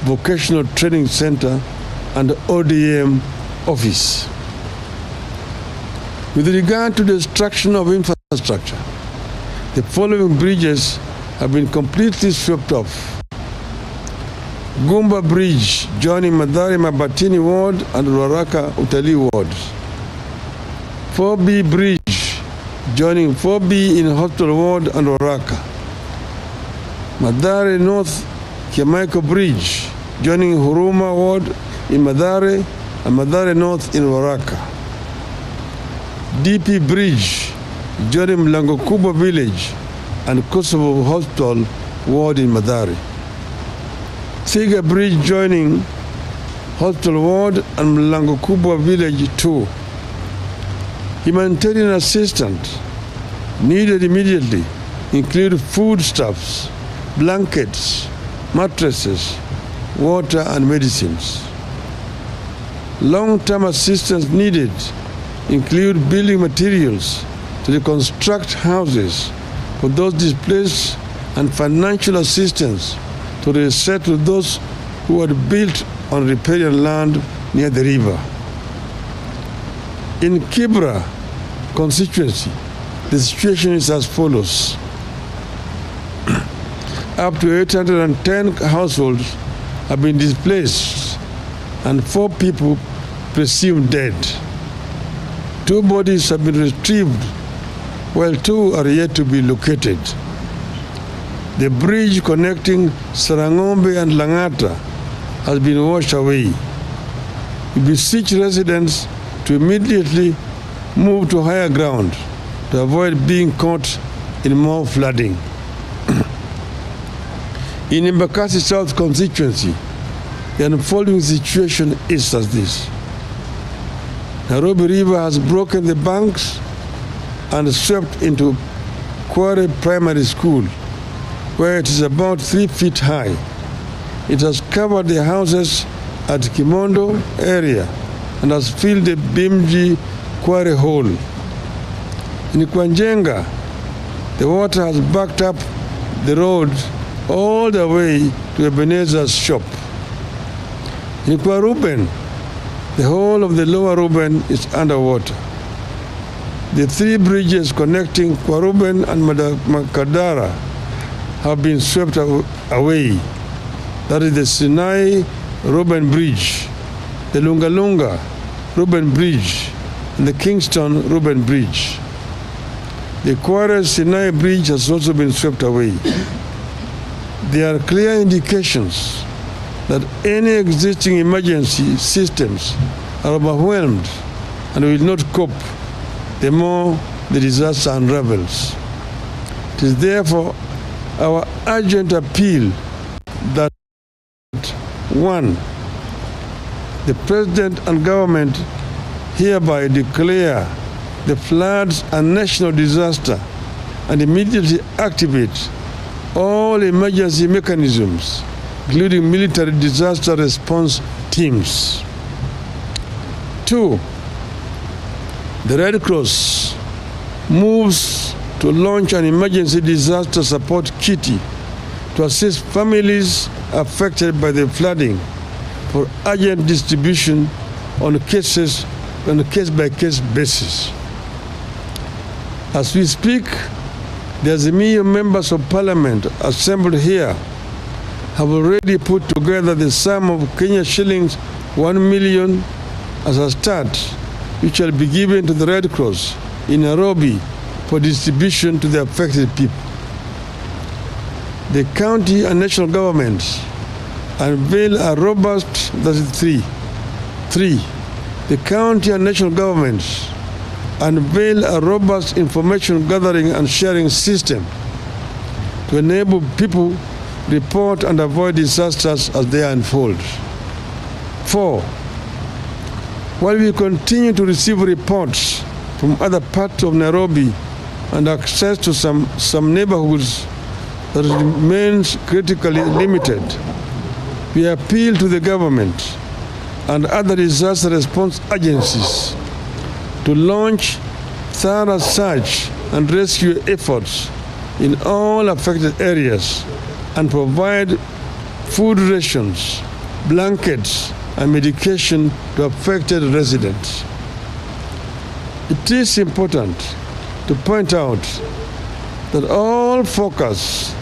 Vocational Training Center and ODM office. With regard to the destruction of infrastructure, the following bridges have been completely swept off. Gumba Bridge joining Mathare Mabatini Ward and Ruaraka Utalii Ward. 4B Bridge joining 4B in Hospital Ward and Ruaraka. Mathare North Kiamaiko Bridge joining Huruma Ward in Mathare and Mathare North in Ruaraka. DP Bridge joining Mlango Kubwa Village and Kosovo Hospital Ward in Mathare. Siga Bridge joining Hospital Ward and Mlango Kubwa Village 2. Humanitarian assistance needed immediately include foodstuffs, blankets, mattresses, water and medicines. Long-term assistance needed include building materials to reconstruct houses for those displaced and financial assistance to resettle those who had built on riparian land near the river. In Kibra constituency, the situation is as follows. Up to 810 households have been displaced and 4 people presumed dead. 2 bodies have been retrieved while 2 are yet to be located. The bridge connecting Sarangombe and Langata has been washed away. We beseech residents to immediately move to higher ground to avoid being caught in more flooding. In Embakasi South constituency, the unfolding situation is as this. Nairobi River has broken the banks and swept into Kware Primary School, where it is about 3 feet high. It has covered the houses at Kimondo area and has filled the Bimji Kware hole. In Kwanjenga, the water has backed up the road all the way to Ebenezer's shop. In Kwaruben, the whole of the lower Ruben is underwater. The 3 bridges connecting Kwaruben and Makadara have been swept away. That is the Sinai Ruben Bridge, the Lungalunga Ruben Bridge, and the Kingston Ruben Bridge. The Kware Sinai Bridge has also been swept away. There are clear indications that any existing emergency systems are overwhelmed and will not cope the more the disaster unravels. It is therefore our urgent appeal that 1. The President and government hereby declare the floods a national disaster and immediately activate all emergency mechanisms, including military disaster response teams. 2. The Red Cross moves to launch an emergency disaster support kitty to assist families affected by the flooding for urgent distribution on a case-by-case basis. As we speak, the Azimio members of Parliament assembled here have already put together the sum of Kenya shillings 1 million as a start, which shall be given to the Red Cross in Nairobi for distribution to the affected people. The county and national governments unveil a robust, that's 3. The county and national governments unveil a robust information gathering and sharing system to enable people report and avoid disasters as they unfold. 4. While we continue to receive reports from other parts of Nairobi and access to some neighborhoods that remains critically limited, we appeal to the government and other disaster response agencies to launch thorough search and rescue efforts in all affected areas and provide food rations blankets, and medication to affected residents. It is important to point out that all forecasts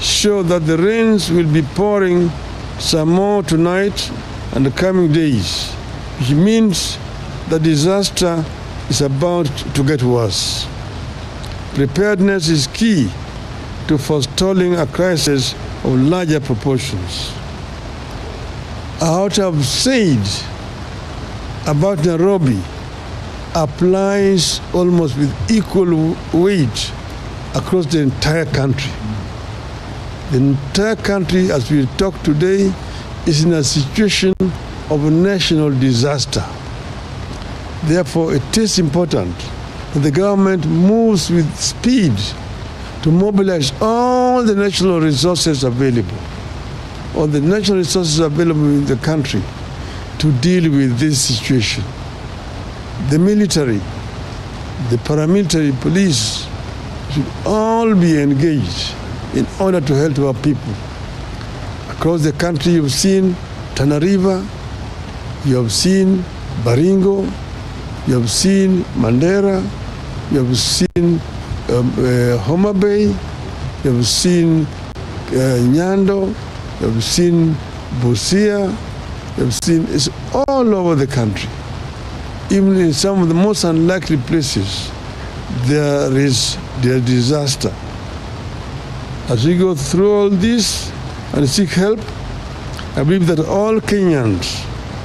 show that the rains will be pouring some more tonight and the coming days, which means the disaster is about to get worse. Preparedness is key to forestalling a crisis of larger proportions. What I've said about Nairobi applies almost with equal weight across the entire country. The entire country, as we talk today, is in a situation of a national disaster. Therefore, it is important that the government moves with speed to mobilize all the national resources available, in the country to deal with this situation. The military, the paramilitary police should all be engaged in order to help our people. Across the country, you've seen Tana River, you have seen Baringo, you have seen Mandera, you have seen Homa Bay, you have seen Nyando, you have seen Busia, you have seen, it's all over the country. Even in some of the most unlikely places, there is disaster. As we go through all this and seek help, I believe that all Kenyans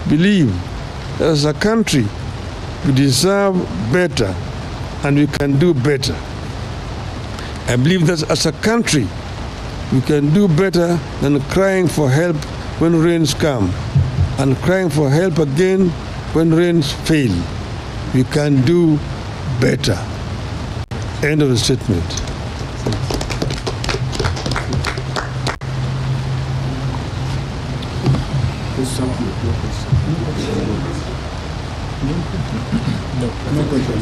believe that as a country, we deserve better and we can do better. I believe that as a country, we can do better than crying for help when rains come and crying for help again when rains fail. We can do better. End of the statement. No question.